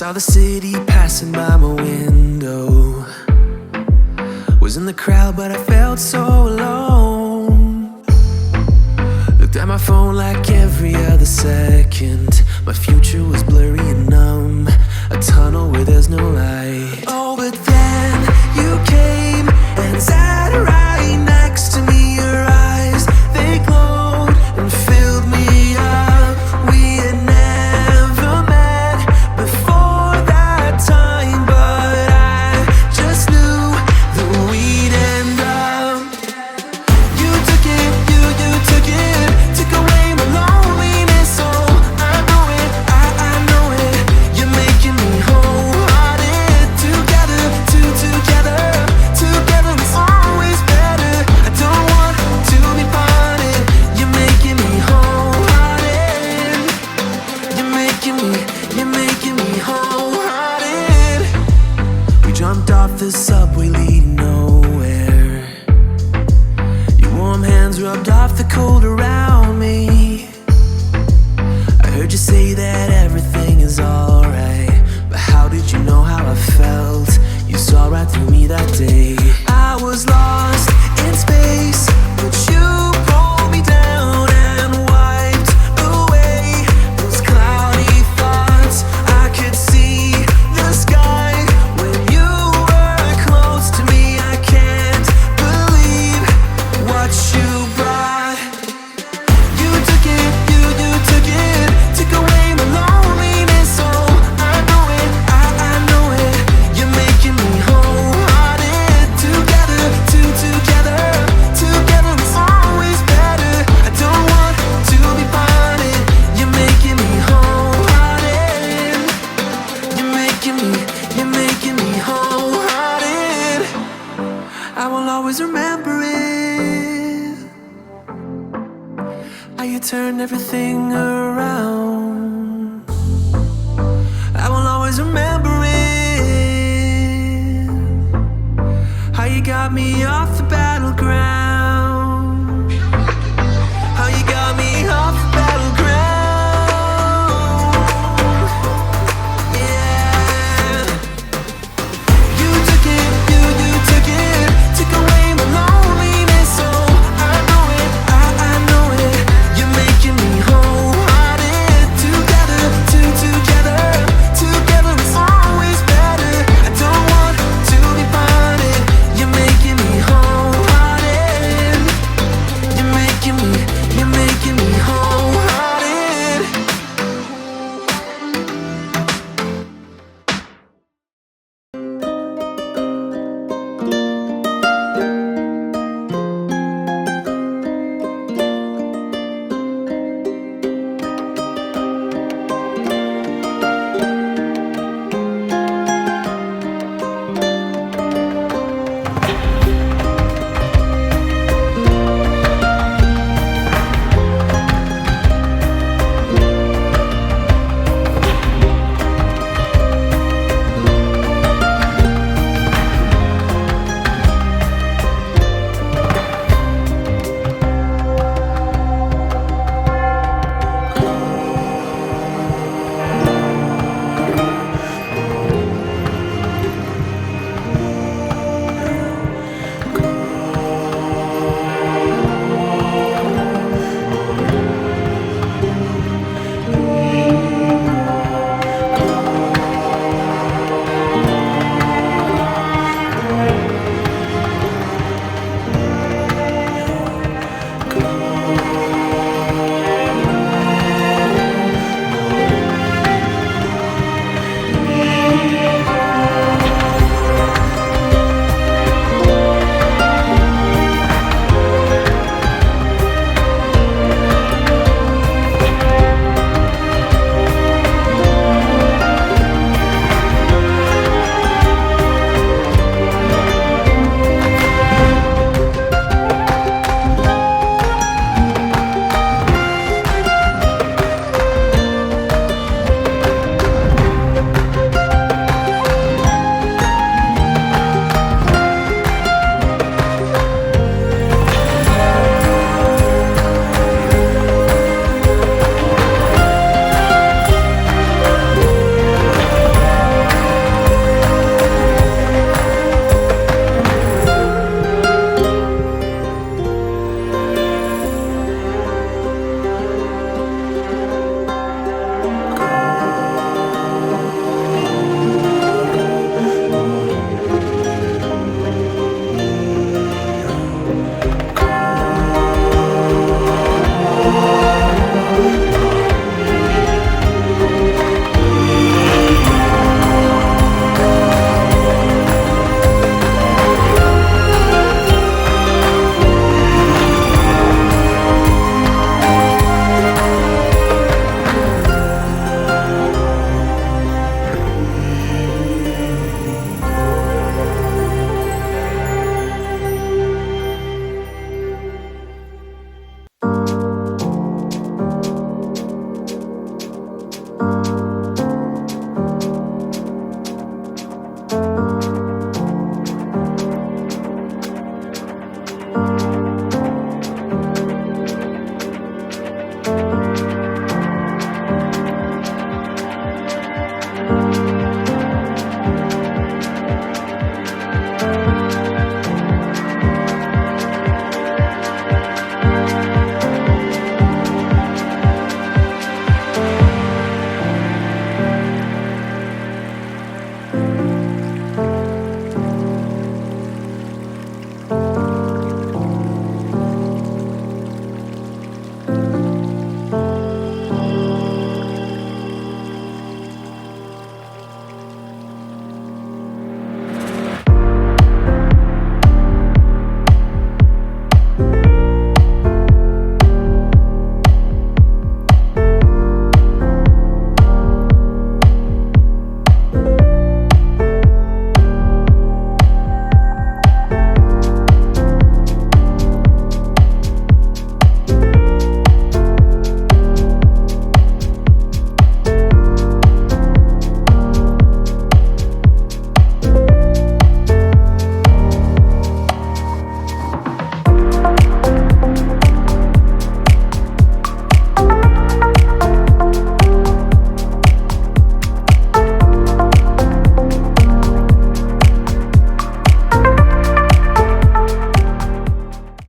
Saw the city passing by my window. Was in the crowd but I felt so alone. Looked at my phone like every other second. My future was blurry and numb, a tunnel where there's no light. Oh, but then you came and sat right next to me. Your eyes, they glowed and filled me up. We had never met before that time, but I just knew that we'd end up. You took it, you took it, took away my loneliness. Oh, I know it, I know it. You're making me wholehearted. Together, together it's always better. I don't want to be parted. You're making me wholehearted. You're making me wholehearted. We jumped off the subway leading nowhere. Your warm hands rubbed off the cold around me. I heard you say that everything is alright, but how did you know how I felt? You saw right through me that day. I was lost in space, but you pulled me down and wiped away those cloudy thoughts. I could see the sky when you were close to me. I can't believe what you brought. You took it, you took it, took away my loneliness. Oh, I know it, I know it. You're making me wholehearted. Together, together it's always better. I don't want to be parted. You're making me wholehearted. You're making me wholehearted. I will always remember it, how you turned everything around. I will always remember it, how you got me off the battleground.